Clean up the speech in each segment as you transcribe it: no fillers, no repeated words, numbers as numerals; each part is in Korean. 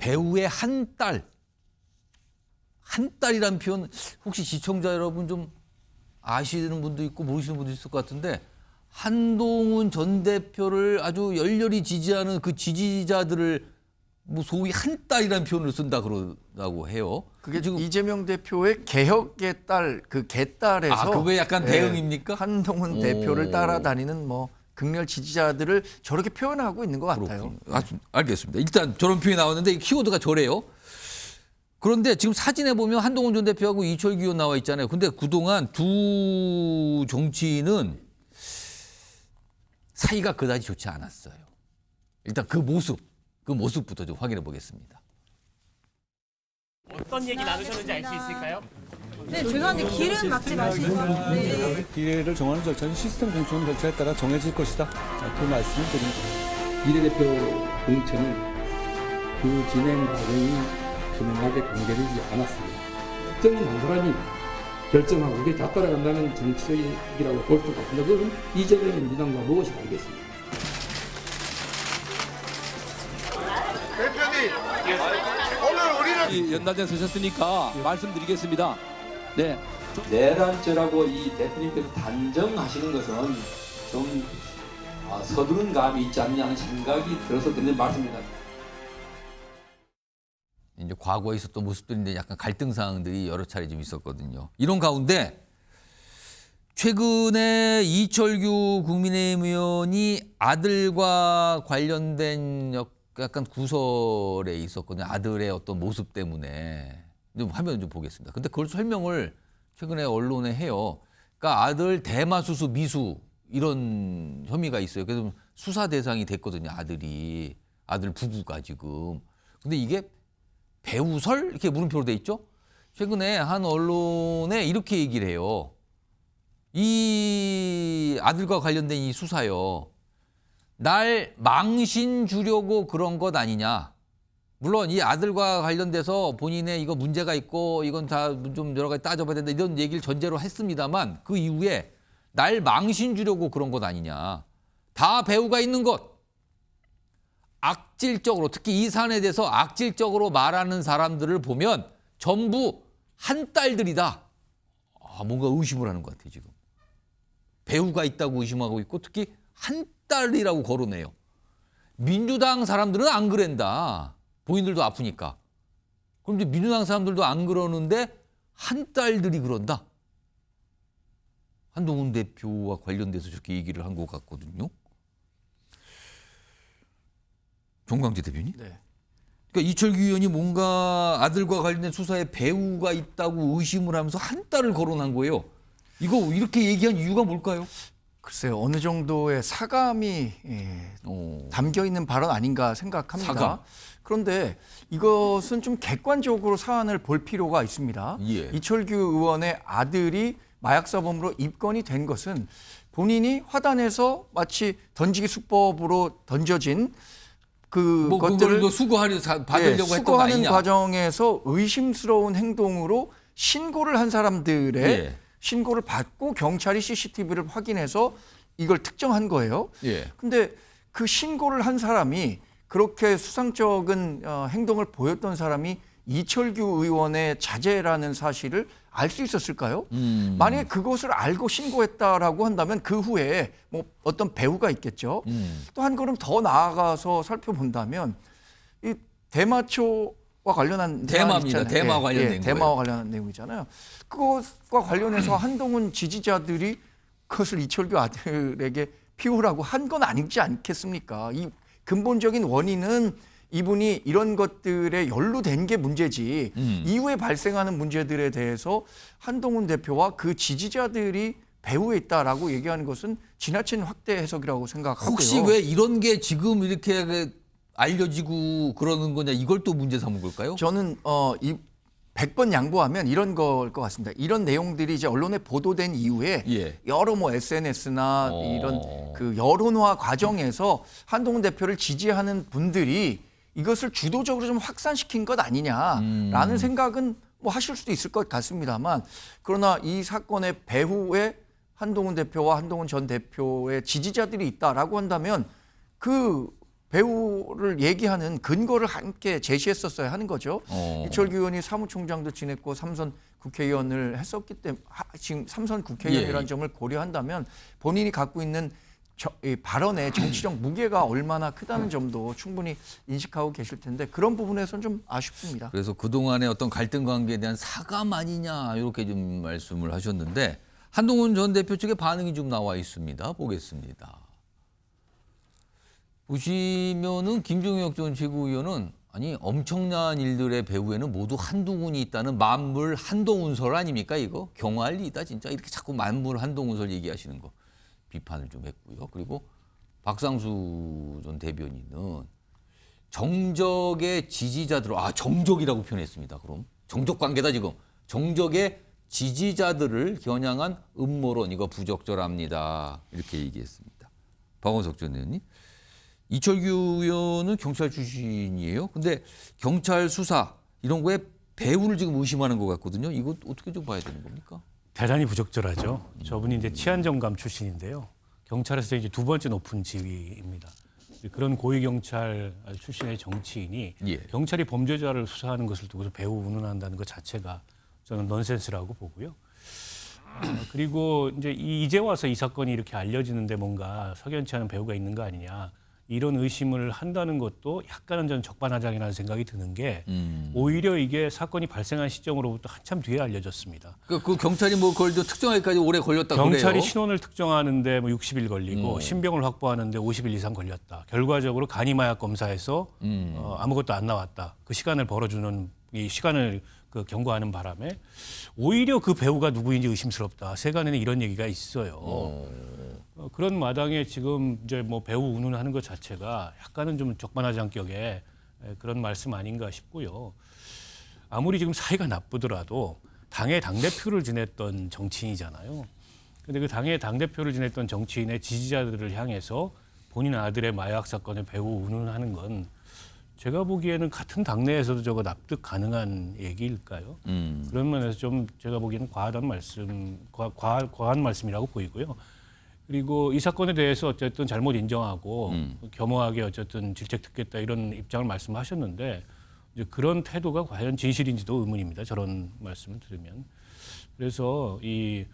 배우의 한 딸. 한 딸이란 표현 혹시 시청자 여러분 좀 아시는 분도 있고 모르시는 분도 있을 것 같은데 한동훈 전 대표를 아주 열렬히 지지하는 그 지지자들을 뭐 소위 한 딸이라는 표현을 쓴다 그러라고 해요. 그게 지금 이재명 대표의 개혁의 딸, 그 개딸에서 아, 그거에 약간 대응입니까? 한동훈 대표를 따라다니는 뭐 극렬 지지자들을 저렇게 표현하고 있는 것 같아요. 알겠습니다. 일단 저런 표현이 나왔는데 키워드가 저래요. 그런데 지금 사진에 보면 한동훈 전 대표하고 이철규 의원 나와 있잖아요. 근데 그동안 두 정치인은 사이가 그다지 좋지 않았어요. 일단 그 모습부터 좀 확인해 보겠습니다. 어떤 얘기 나누셨는지 알 수 있을까요? 네, 죄송한데 길은 막지 마시고. 네. 기회를 정하는 절차는 시스템 공천 절차에 따라 정해질 것이다. 그 말씀을 드립니다. 비례대표 공천은 그 진행 과정이 투명하게 공개되지 않았습니다. 특정인 한 사람이 결정하고 그게 다 따라간다는 정치적이라고 볼 수가 없습니다. 그건 이재명의 민주당과 무엇이 다르겠습니까? 이 연단장 서셨으니까 말씀드리겠습니다. 네. 내란죄라고 이 대표님께서 단정하시는 것은 좀 서두른 감이 있지 않냐는 생각이 들어서 드리는 말씀입니다. 이제 과거에 있었던 모습들인데 약간 갈등 사항들이 여러 차례 좀 있었거든요. 이런 가운데 최근에 이철규 국민의힘 의원이 아들과 관련된 약간 구설에 있었거든요. 아들의 어떤 모습 때문에. 좀 화면 좀 보겠습니다. 근데 그걸 설명을 최근에 언론에 해요. 그러니까 아들 대마수수 미수 이런 혐의가 있어요. 그래서 수사 대상이 됐거든요. 아들 부부가 지금. 근데 이게 배우설 이렇게 물음표로 돼 있죠. 최근에 한 언론에 이렇게 얘기를 해요. 이 아들과 관련된 이 수사요. 날 망신 주려고 그런 것 아니냐. 물론 이 아들과 관련돼서 본인의 이거 문제가 있고 이건 다 좀 여러 가지 따져봐야 된다 이런 얘기를 전제로 했습니다만 그 이후에 날 망신 주려고 그런 것 아니냐. 다 배우가 있는 것. 악질적으로 특히 이 사안에 대해서 악질적으로 말하는 사람들을 보면 전부 한 딸들이다. 뭔가 의심을 하는 것 같아요 지금. 배우가 있다고 의심하고 있고 특히 한 딸이라고 거론해요. 민주당 사람들은 안 그랜다. 본인들도 아프니까. 그럼 이제 민주당 사람들도 안 그러는데 한 딸들이 그런다. 한동훈 대표와 관련돼서 저렇게 얘기를 한 것 같거든요. 정광재 대표님? 네. 그러니까 이철규 의원이 뭔가 아들과 관련된 수사에 배우가 있다고 의심을 하면서 한 딸을 거론한 거예요. 이거 이렇게 얘기한 이유가 뭘까요? 글쎄요, 어느 정도의 사감이 담겨 있는 발언 아닌가 생각합니다. 사감. 그런데 이것은 좀 객관적으로 사안을 볼 필요가 있습니다. 예. 이철규 의원의 아들이 마약사범으로 입건이 된 것은 본인이 화단에서 마치 던지기 수법으로 던져진 그것들을 수거하려 받으려고 했던 거 수거하는 아니냐? 과정에서 의심스러운 행동으로 신고를 한 사람들의 예. 신고를 받고 경찰이 CCTV를 확인해서 이걸 특정한 거예요. 예. 근데 그 신고를 한 사람이 그렇게 수상쩍은 행동을 보였던 사람이 이철규 의원의 자제라는 사실을 알 수 있었을까요? 만약에 그것을 알고 신고했다라고 한다면 그 후에 뭐 어떤 배우가 있겠죠. 또 한 걸음 더 나아가서 살펴본다면 이 대마초와 관련한 대마입니다. 대마 관련된 거예요. 대마와 관련한 내용이잖아요. 그것과 관련해서 한동훈 지지자들이 그것을 이철규 아들에게 피우라고 한 건 아니지 않겠습니까? 이 근본적인 원인은 이분이 이런 것들에 연루된 게 문제지 이후에 발생하는 문제들에 대해서 한동훈 대표와 그 지지자들이 배후에 있다라고 얘기하는 것은 지나친 확대 해석이라고 생각하고요. 혹시 왜 이런 게 지금 이렇게 알려지고 그러는 거냐 이걸 또 문제 삼은 걸까요? 저는 이 100번 양보하면 이런 걸 것 같습니다. 이런 내용들이 이제 언론에 보도된 이후에 예. 여러 뭐 SNS나 이런 그 여론화 과정에서 한동훈 대표를 지지하는 분들이 이것을 주도적으로 좀 확산시킨 것 아니냐라는 생각은 뭐 하실 수도 있을 것 같습니다만 그러나 이 사건의 배후에 한동훈 대표와 한동훈 전 대표의 지지자들이 있다라고 한다면 그 배우를 얘기하는 근거를 함께 제시했었어야 하는 거죠. 이철규 의원이 사무총장도 지냈고 삼선 국회의원을 했었기 때문에 지금 삼선 국회의원이라는 예. 점을 고려한다면 본인이 갖고 있는 이 발언의 정치적 무게가 얼마나 크다는 점도 충분히 인식하고 계실 텐데 그런 부분에서는 좀 아쉽습니다. 그래서 그동안의 어떤 갈등 관계에 대한 사감 아니냐 이렇게 좀 말씀을 하셨는데 한동훈 전 대표 측의 반응이 좀 나와 있습니다. 보겠습니다. 보시면은 김종혁 전 최고위원은 아니 엄청난 일들의 배후에는 모두 한동훈이 있다는 만물 한동훈설 아닙니까 이거? 경할 리다 진짜 이렇게 자꾸 만물 한동훈설 얘기하시는 거 비판을 좀 했고요. 그리고 박상수 전 대변인은 정적의 지지자들 정적이라고 표현했습니다. 그럼 정적 관계다 지금 정적의 지지자들을 겨냥한 음모론 이거 부적절합니다. 이렇게 얘기했습니다. 박원석 전 의원님. 이철규 의원은 경찰 출신이에요. 근데 경찰 수사 이런 거에 배후를 지금 의심하는 것 같거든요. 이거 어떻게 좀 봐야 되는 겁니까? 대단히 부적절하죠. 저분이 이제 치안정감 출신인데요. 경찰에서 이제 두 번째 높은 지위입니다. 그런 고위 경찰 출신의 정치인이 예. 경찰이 범죄자를 수사하는 것을 두고서 배후 운운한다는 것 자체가 저는 넌센스라고 보고요. 그리고 이제 와서 이 사건이 이렇게 알려지는데 뭔가 석연치 않은 배후가 있는 거 아니냐. 이런 의심을 한다는 것도 약간은 저는 적반하장이라는 생각이 드는 게 오히려 이게 사건이 발생한 시점으로부터 한참 뒤에 알려졌습니다. 그 경찰이 뭐 그걸 좀 특정하기까지 오래 걸렸다 그래요. 경찰이 신원을 특정하는데 뭐 60일 걸리고 신병을 확보하는데 50일 이상 걸렸다. 결과적으로 간이마약 검사에서 아무것도 안 나왔다. 그 시간을 벌어주는 이 시간을 경고하는 바람에 오히려 그 배우가 누구인지 의심스럽다. 세간에는 이런 얘기가 있어요. 그런 마당에 지금 이제 뭐 배우 운운하는 것 자체가 약간은 좀 적반하장 격의 그런 말씀 아닌가 싶고요. 아무리 지금 사이가 나쁘더라도 당의 당대표를 지냈던 정치인이잖아요. 근데 그 당의 당대표를 지냈던 정치인의 지지자들을 향해서 본인 아들의 마약 사건에 배우 운운하는 건 제가 보기에는 같은 당내에서도 저거 납득 가능한 얘기일까요? 그런 면에서 좀 제가 보기에는 과한 말씀이라고 보이고요. 그리고 이 사건에 대해서 어쨌든 잘못 인정하고 겸허하게 어쨌든 질책 듣겠다 이런 입장을 말씀하셨는데 이제 그런 태도가 과연 진실인지도 의문입니다. 저런 말씀을 들으면. 그래서 이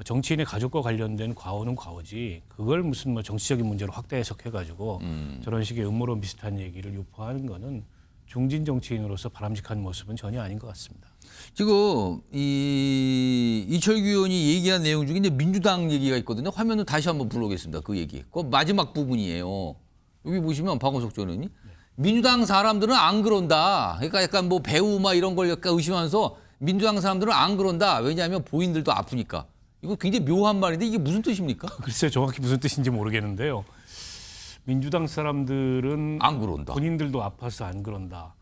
정치인의 가족과 관련된 과오는 과오지 그걸 무슨 뭐 정치적인 문제로 확대 해석해가지고 저런 식의 음모론 비슷한 얘기를 유포하는 거는 중진 정치인으로서 바람직한 모습은 전혀 아닌 것 같습니다. 지금 이철규 의원이 얘기한 내용 중에 이제 민주당 얘기가 있거든요. 화면을 다시 한번 불러오겠습니다. 그 얘기. 그 마지막 부분이에요. 여기 보시면 박원석 전 의원이 민주당 사람들은 안 그런다. 그러니까 약간 뭐 배우 막 이런 걸 약간 의심하면서 민주당 사람들은 안 그런다. 왜냐하면 본인들도 아프니까. 이거 굉장히 묘한 말인데 이게 무슨 뜻입니까? 글쎄요, 정확히 무슨 뜻인지 모르겠는데요. 민주당 사람들은 안 그런다. 본인들도 아파서 안 그런다.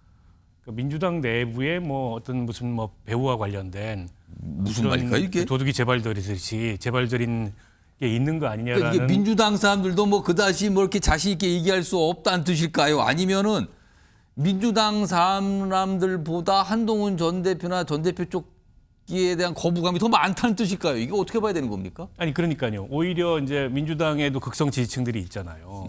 그러니까 민주당 내부에 뭐 어떤 무슨 뭐 배우와 관련된 무슨 말일까 이게? 도둑이 재발들이듯이 재발들인 게 있는 거 아니냐라는. 그러니까 이게 민주당 사람들도 뭐 그다지 뭐 이렇게 자신 있게 얘기할 수 없다는 뜻일까요? 아니면은 민주당 사람들보다 한동훈 전 대표나 전 대표 쪽에 대한 거부감이 더 많다는 뜻일까요? 이거 어떻게 봐야 되는 겁니까? 아니 그러니까요. 오히려 이제 민주당에도 극성 지지층들이 있잖아요.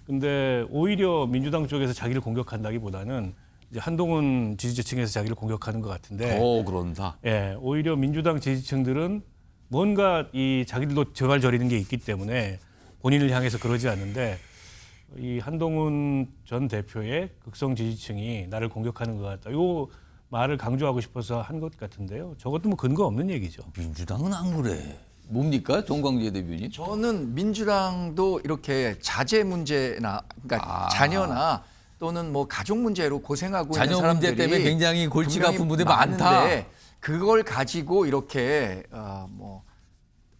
근데 오히려 민주당 쪽에서 자기를 공격한다기보다는 이제 한동훈 지지층에서 자기를 공격하는 것 같은데. 그런다. 예, 오히려 민주당 지지층들은 뭔가 이 자기들도 재발저리는 게 있기 때문에 본인을 향해서 그러지 않는데 이 한동훈 전 대표의 극성 지지층이 나를 공격하는 것 같다. 요 말을 강조하고 싶어서 한 것 같은데요. 저것도 뭐 근거 없는 얘기죠. 민주당은 안 그래. 뭡니까? 정광재 대변인. 저는 민주당도 이렇게 자제 문제나 그러니까 자녀나 또는 뭐 가족 문제로 고생하고 자녀 있는 사람들이 문제 때문에 굉장히 골치가 아픈 분들이 많다. 많은데 그걸 가지고 이렇게 뭐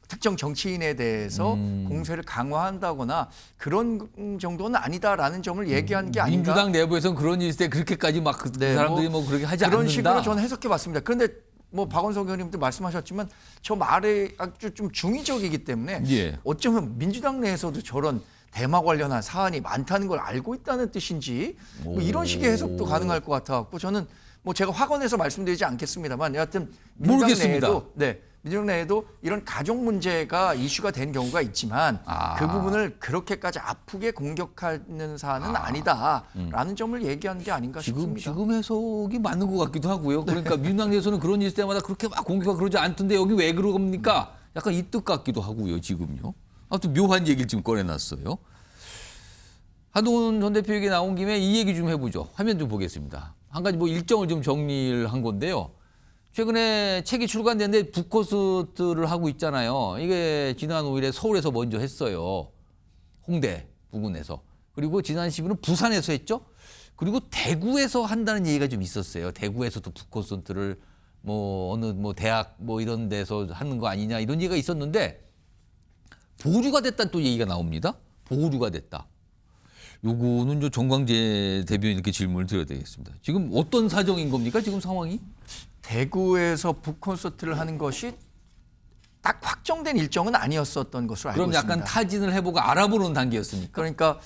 특정 정치인에 대해서 공세를 강화한다거나 그런 정도는 아니다라는 점을 얘기한 게 아닌가. 민주당 내부에서는 그런 일 있을 때 그렇게까지 막 그 네, 사람들이 뭐 그렇게 하지 그런 않는다. 식으로 저는 해석해봤습니다. 그런데 뭐 박원석 의원님도 말씀하셨지만 저 말이 아주 좀 중의적이기 때문에 예. 어쩌면 민주당 내에서도 저런 대마 관련한 사안이 많다는 걸 알고 있다는 뜻인지 뭐 이런 식의 해석도 가능할 것 같아갖고 저는 뭐 제가 확언해서 말씀드리지 않겠습니다만 여하튼 민주당 모르겠습니다. 내에도 민주당 내에도 이런 가족 문제가 이슈가 된 경우가 있지만 그 부분을 그렇게까지 아프게 공격하는 사안은 아니다라는 점을 얘기한 게 아닌가 싶습니다. 지금 해석이 맞는 것 같기도 하고요. 그러니까 민주당 내에서는 그런 일 때마다 그렇게 막 공격하고 그러지 않던데 여기 왜 그럽니까? 약간 이 뜻 같기도 하고요. 지금요. 아무튼 묘한 얘기를 지금 꺼내놨어요. 한동훈 전 대표 얘기 나온 김에 이 얘기 좀 해보죠. 화면 좀 보겠습니다. 한 가지 뭐 일정을 좀 정리를 한 건데요. 최근에 책이 출간됐는데 북콘서트를 하고 있잖아요. 이게 지난 5일에 서울에서 먼저 했어요. 홍대 부근에서. 그리고 지난 10일은 부산에서 했죠. 그리고 대구에서 한다는 얘기가 좀 있었어요. 대구에서도 북콘서트를 뭐 어느 뭐 대학 뭐 이런 데서 하는 거 아니냐 이런 얘기가 있었는데 보류가 됐다는 또 얘기가 나옵니다. 보류가 됐다. 요거는 저 정광재 대변인께 질문을 드려야 되겠습니다. 지금 어떤 사정인 겁니까? 지금 상황이? 대구에서 북콘서트를 하는 것이 딱 확정된 일정은 아니었었던 것으로 알고 그럼 있습니다. 약간 타진을 해보고 알아보는 단계였습니까? 그러니까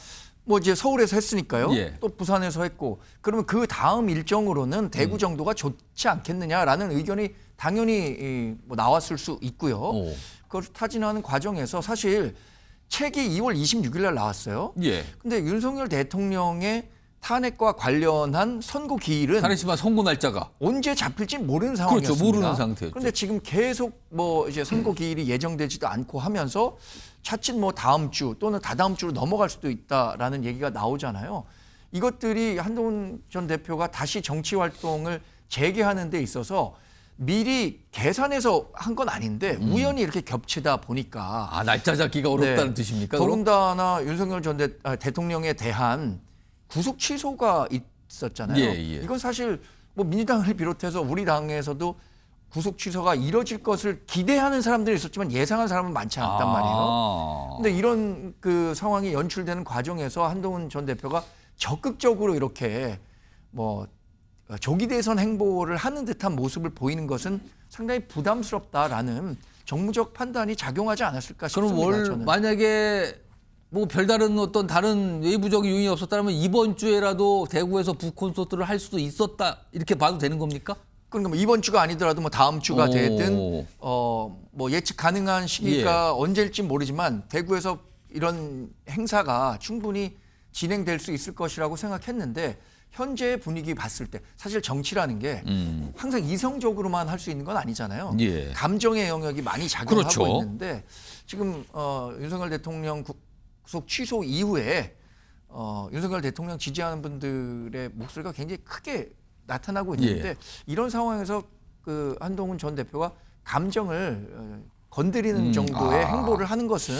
뭐 이제 서울에서 했으니까요. 예. 또 부산에서 했고 그러면 그 다음 일정으로는 대구 정도가 좋지 않겠느냐라는 의견이 당연히 뭐 나왔을 수 있고요. 오. 그걸 타진하는 과정에서 사실 책이 2월 26일 날 나왔어요. 예. 근데 윤석열 대통령의 탄핵과 관련한 선고 기일은 탄핵심판 선고 날짜가 언제 잡힐지 모르는 상황이었습니다. 그렇죠. 모르는 상태였죠. 그런데 지금 계속 뭐 이제 선고 기일이 예정되지도 않고 하면서 차츰 뭐 다음 주 또는 다다음 주로 넘어갈 수도 있다라는 얘기가 나오잖아요. 이것들이 한동훈 전 대표가 다시 정치 활동을 재개하는 데 있어서 미리 계산해서 한 건 아닌데 우연히 이렇게 겹치다 보니까 아 날짜 잡기가 어렵다는 뜻입니까? 그럼? 더군다나 윤석열 전 대통령에 대한 구속 취소가 있었잖아요. 예, 예. 이건 사실 뭐 민주당을 비롯해서 우리 당에서도 구속 취소가 이뤄질 것을 기대하는 사람들이 있었지만 예상한 사람은 많지 않단 말이에요. 근데 이런 그 상황이 연출되는 과정에서 한동훈 전 대표가 적극적으로 이렇게 뭐 조기 대선 행보를 하는 듯한 모습을 보이는 것은 상당히 부담스럽다라는 정무적 판단이 작용하지 않았을까 싶습니다. 그럼 저는. 만약에 뭐 별다른 어떤 다른 외부적인 요인이 없었다면 이번 주에라도 대구에서 북콘서트를 할 수도 있었다 이렇게 봐도 되는 겁니까? 그러니까 뭐 이번 주가 아니더라도 뭐 다음 주가 오. 되든 뭐 예측 가능한 시기가 예. 언제일지 모르지만 대구에서 이런 행사가 충분히 진행될 수 있을 것이라고 생각했는데 현재 분위기 봤을 때 사실 정치라는 게 항상 이성적으로만 할 수 있는 건 아니잖아요. 예. 감정의 영역이 많이 작용하고 그렇죠. 있는데 지금 윤석열 대통령 구속 취소 이후에 윤석열 대통령 지지하는 분들의 목소리가 굉장히 크게 나타나고 있는데 예. 이런 상황에서 그 한동훈 전 대표가 감정을 건드리는 정도의 행보를 하는 것은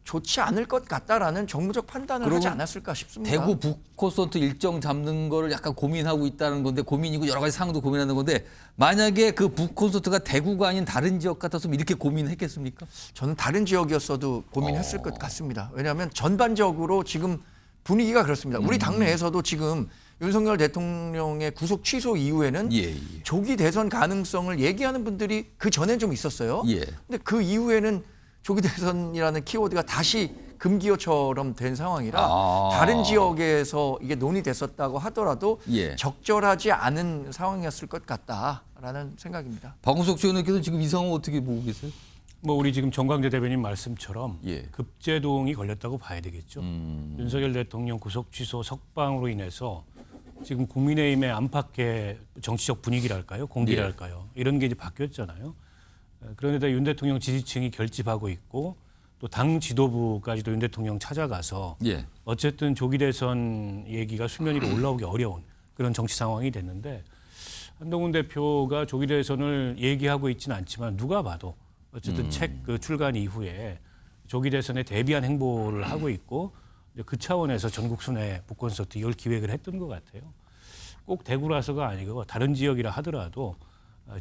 좋지 않을 것 같다라는 정무적 판단을 하지 않았을까 싶습니다. 대구 북콘서트 일정 잡는 거를 약간 고민하고 있다는 건데 고민이고 여러 가지 상황도 고민하는 건데 만약에 그 북콘서트가 대구가 아닌 다른 지역 같았으면 이렇게 고민했겠습니까? 저는 다른 지역이었어도 고민했을 것 같습니다. 왜냐하면 전반적으로 지금 분위기가 그렇습니다. 우리 당내에서도 지금 윤석열 대통령의 구속 취소 이후에는 예, 예. 조기 대선 가능성을 얘기하는 분들이 그 전에 좀 있었어요. 예. 근데 그 이후에는 조기 대선이라는 키워드가 다시 금기어처럼 된 상황이라 다른 지역에서 이게 논의됐었다고 하더라도 예. 적절하지 않은 상황이었을 것 같다라는 생각입니다. 박원석 의원님께서 지금 이 상황 어떻게 보고 계세요? 뭐 우리 지금 정광재 대변인 말씀처럼 예. 급제동이 걸렸다고 봐야 되겠죠. 윤석열 대통령 구속 취소 석방으로 인해서 지금 국민의힘의 안팎의 정치적 분위기랄까요, 공기랄까요, 이런 게 이제 바뀌었잖아요. 그런데 윤 대통령 지지층이 결집하고 있고 또 당 지도부까지도 윤 대통령 찾아가서 예. 어쨌든 조기 대선 얘기가 수면 위로 올라오기 어려운 그런 정치 상황이 됐는데 한동훈 대표가 조기 대선을 얘기하고 있지는 않지만 누가 봐도 어쨌든 책 그 출간 이후에 조기 대선에 대비한 행보를 하고 있고 그 차원에서 전국 순회 북콘서트 이걸 기획을 했던 것 같아요. 꼭 대구라서가 아니고 다른 지역이라 하더라도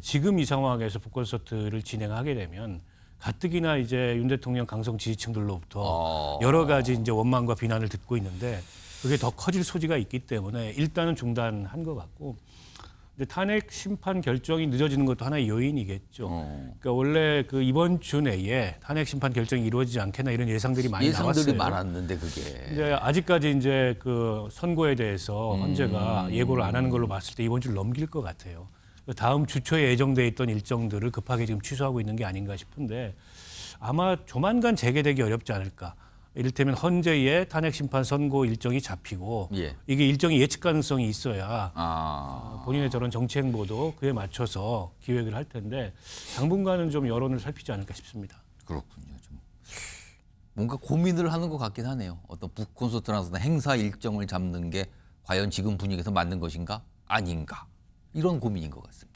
지금 이 상황에서 북콘서트를 진행하게 되면 가뜩이나 이제 윤 대통령 강성 지지층들로부터 여러 가지 이제 원망과 비난을 듣고 있는데 그게 더 커질 소지가 있기 때문에 일단은 중단한 것 같고. 근데 탄핵 심판 결정이 늦어지는 것도 하나의 요인이겠죠. 그러니까 원래 그 이번 주 내에 탄핵 심판 결정이 이루어지지 않겠나 이런 예상들이 많이 예상들이 나왔어요. 많았는데 그게. 이제 아직까지 이제 그 선고에 대해서 헌재가 예고를 안 하는 걸로 봤을 때 이번 주를 넘길 것 같아요. 다음 주 초에 예정돼 있던 일정들을 급하게 지금 취소하고 있는 게 아닌가 싶은데 아마 조만간 재개되기 어렵지 않을까. 이를테면 헌재의 탄핵 심판 선고 일정이 잡히고 예. 이게 일정이 예측 가능성이 있어야 아, 본인의 저런 정치 행보도 그에 맞춰서 기획을 할 텐데 당분간은 좀 여론을 살피지 않을까 싶습니다. 그렇군요. 좀 뭔가 고민을 하는 것 같긴 하네요. 어떤 북 콘서트라서 행사 일정을 잡는 게 과연 지금 분위기에서 맞는 것인가 아닌가 이런 고민인 것 같습니다.